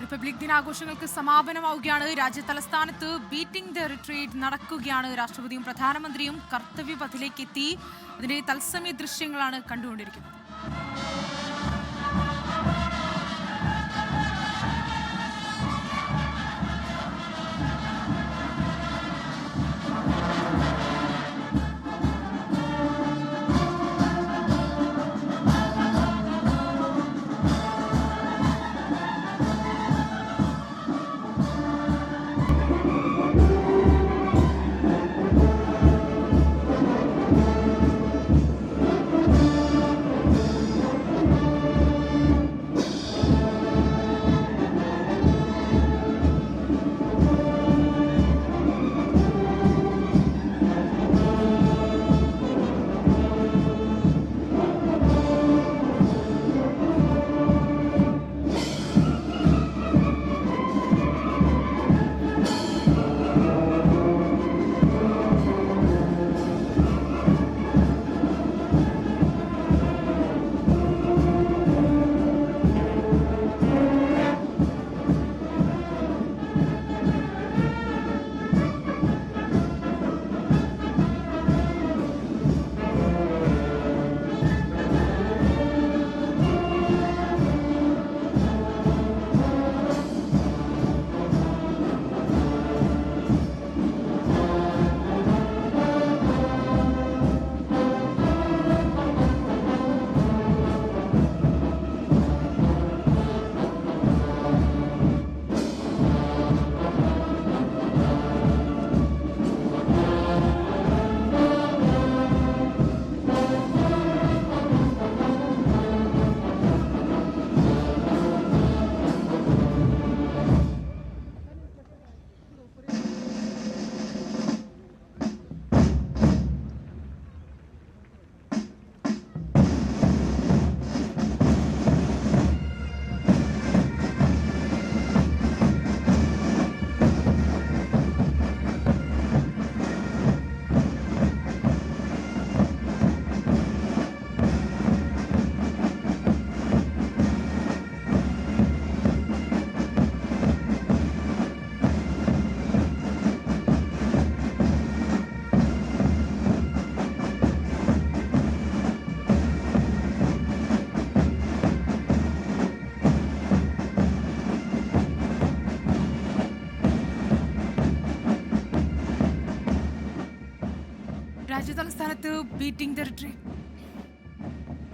Republic ദിനാഘോഷങ്ങൾക്ക് സമാപനമാവുകയാണ്. രാജ്യതലസ്ഥാനത്ത് beating the retreat നടക്കുകയാണ്. രാഷ്ട്രപതിയും പ്രധാനമന്ത്രിയും കർത്തവ്യപഥിലേക്ക് എത്തി. അതിന്റെ തത്സമയ ദൃശ്യങ്ങളാണ് കണ്ടുകൊണ്ടിരിക്കുന്നത്. രാജ്യതലസ്ഥാനത്ത് ബീറ്റിംഗ് ദ റിട്രീറ്റ്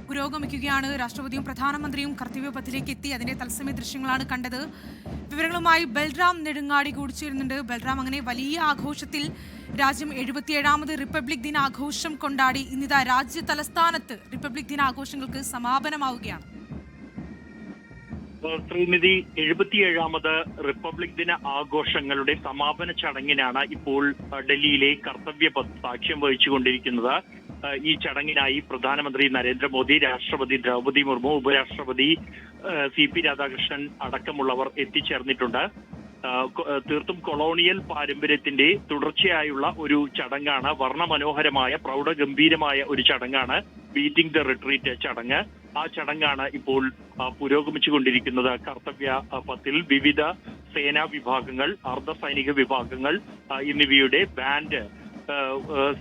പുരോഗമിക്കുകയാണ്. രാഷ്ട്രപതിയും പ്രധാനമന്ത്രിയും കർത്തവ്യപഥിലേക്ക് എത്തി. അതിന്റെ തത്സമയ ദൃശ്യങ്ങളാണ് കണ്ടത്. വിവരങ്ങളുമായി ബൽറാം നെടുങ്ങാടി കൂടി ചേരുന്നുണ്ട്. ബൽറാം, അങ്ങനെ വലിയ ആഘോഷത്തിൽ രാജ്യം 77ാമത് റിപ്പബ്ലിക് ദിനാഘോഷം കൊണ്ടാടി. ഇന്നിതാ രാജ്യ തലസ്ഥാനത്ത് റിപ്പബ്ലിക് ദിനാഘോഷങ്ങൾക്ക് സമാപനമാവുകയാണ്. ശ്രീനിധി, 77ാമത് റിപ്പബ്ലിക് ദിന ആഘോഷങ്ങളുടെ സമാപന ചടങ്ങിനാണ് ഇപ്പോൾ ഡൽഹിയിലെ കർത്തവ്യപഥ് സാക്ഷ്യം വഹിച്ചുകൊണ്ടിരിക്കുന്നത്. ഈ ചടങ്ങിനായി പ്രധാനമന്ത്രി നരേന്ദ്രമോദി, രാഷ്ട്രപതി ദ്രൗപദി മുർമു, ഉപരാഷ്ട്രപതി CP രാധാകൃഷ്ണൻ അടക്കമുള്ളവർ എത്തിച്ചേർന്നിട്ടുണ്ട്. തീർത്തും കൊളോണിയൽ പാരമ്പര്യത്തിന്റെ തുടർച്ചയായുള്ള ഒരു ചടങ്ങാണ്. വർണ്ണമനോഹരമായ പ്രൗഢഗംഭീരമായ ഒരു ചടങ്ങാണ് ബീറ്റിംഗ് ദ റിട്രീറ്റ് ചടങ്ങ്. ആ ചടങ്ങാണ് ഇപ്പോൾ പുരോഗമിച്ചുകൊണ്ടിരിക്കുന്നത്. കർത്തവ്യ പഥിൽ വിവിധ സേനാ വിഭാഗങ്ങൾ, അർദ്ധ സൈനിക വിഭാഗങ്ങൾ എന്നിവയുടെ ബാൻഡ്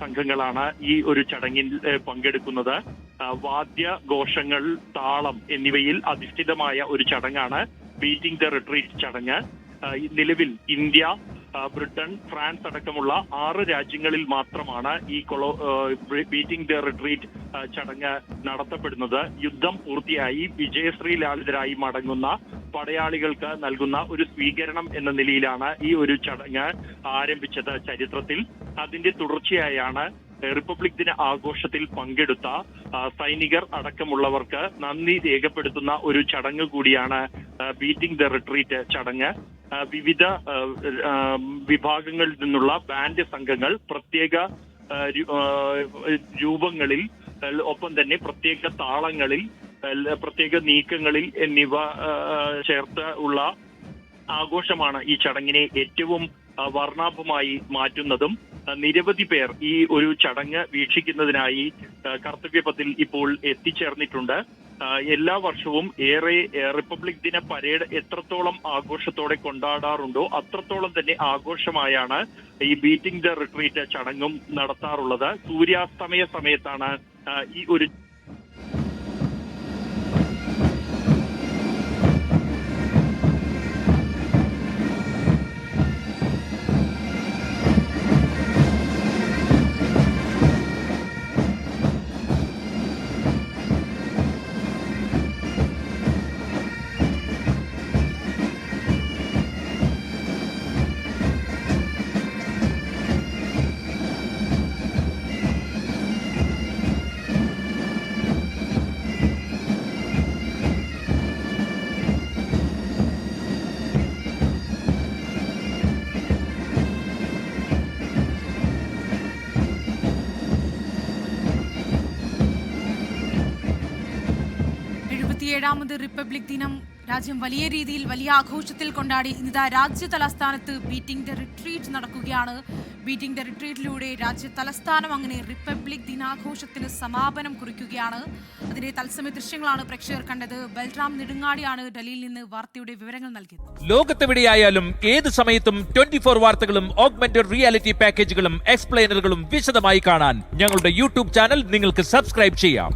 സംഘങ്ങളാണ് ഈ ഒരു ചടങ്ങിൽ പങ്കെടുക്കുന്നത്. വാദ്യഘോഷങ്ങൾ, താളം എന്നിവയിൽ അധിഷ്ഠിതമായ ഒരു ചടങ്ങാണ് ബീറ്റിംഗ് ദ റിട്രീറ്റ് ചടങ്ങ്. നിലവിൽ ഇന്ത്യ, ബ്രിട്ടൻ, ഫ്രാൻസ് അടക്കമുള്ള 6 രാജ്യങ്ങളിൽ മാത്രമാണ് ഈ ബീറ്റിംഗ് ദ റിട്രീറ്റ് ചടങ്ങ് നടത്തപ്പെടുന്നത്. യുദ്ധം പൂർത്തിയായി വിജയശ്രീലാളിതരായി മടങ്ങുന്ന പടയാളികൾക്ക് നൽകുന്ന ഒരു സ്വീകരണം എന്ന നിലയിലാണ് ഈ ഒരു ചടങ്ങ് ആരംഭിച്ചത് ചരിത്രത്തിൽ. അതിന്റെ തുടർച്ചയായാണ് റിപ്പബ്ലിക് ദിന ആഘോഷത്തിൽ പങ്കെടുത്ത സൈനികർ അടക്കമുള്ളവർക്ക് നന്ദി രേഖപ്പെടുത്തുന്ന ഒരു ചടങ്ങ് കൂടിയാണ് ബീറ്റിംഗ് ദ റിട്രീറ്റ് ചടങ്ങ്. വിവിധ വിഭാഗങ്ങളിൽ നിന്നുള്ള ബാൻഡ് സംഘങ്ങൾ പ്രത്യേക രൂപങ്ങളിൽ, ഒപ്പം തന്നെ പ്രത്യേക താളങ്ങളിൽ, പ്രത്യേക നീക്കങ്ങളിൽ എന്നിവ ചേർത്ത് ഉള്ള ആഘോഷമാണ് ഈ ചടങ്ങിനെ ഏറ്റവും വർണ്ണാഭമായി മാറ്റുന്നതും. നിരവധി പേർ ഈ ഒരു ചടങ്ങ് വീക്ഷിക്കുന്നതിനായി കർത്തവ്യപഥിൽ ഇപ്പോൾ എത്തിച്ചേർന്നിട്ടുണ്ട്. എല്ലാ വർഷവും ഏറെ റിപ്പബ്ലിക് ദിന പരേഡ് എത്രത്തോളം ആഘോഷത്തോടെ കൊണ്ടാടാറുണ്ടോ അത്രത്തോളം തന്നെ ആഘോഷമായാണ് ഈ ബീറ്റിംഗ് ദ റിട്രീറ്റ് ചടങ്ങും നടത്താറുള്ളത്. സൂര്യാസ്തമയ സമയത്താണ് ഈ ഒരു 77ാമത് റിപ്പബ്ലിക് ദിനം രാജ്യം വലിയ രീതിയിൽ വലിയ ആഘോഷത്തിൽ കൊണ്ടാടി. ഇന്നിതാ രാജ്യ തലസ്ഥാനത്ത് ബീറ്റിംഗ് ദ റിട്രീറ്റ് നടക്കുകയാണ്. ബീറ്റിംഗ് ദ റിട്രീറ്റിലൂടെ രാജ്യ തലസ്ഥാനം അങ്ങനെ റിപ്പബ്ലിക് ദിനാഘോഷത്തിന് സമാപനം കുറിക്കുകയാണ്. അതിന്റെ തത്സമയ ദൃശ്യങ്ങളാണ് പ്രേക്ഷകർ കണ്ടത്. ബൽറാം നെടുങ്ങാടിയാണ് ഡൽഹിയിൽ നിന്ന് വാർത്തയുടെ വിവരങ്ങൾ നൽകിയത്. ലോകത്തെവിടെയായാലും ഏത് സമയത്തും 24 വാർത്തകളും ഓഗ്മെന്റഡ് റിയാലിറ്റി പാക്കേജുകളും എക്സ്പ്ലെയിനറുകളും വിശദമായി കാണാൻ ഞങ്ങളുടെ യൂട്യൂബ് ചാനൽ നിങ്ങൾക്ക് സബ്സ്ക്രൈബ് ചെയ്യാം.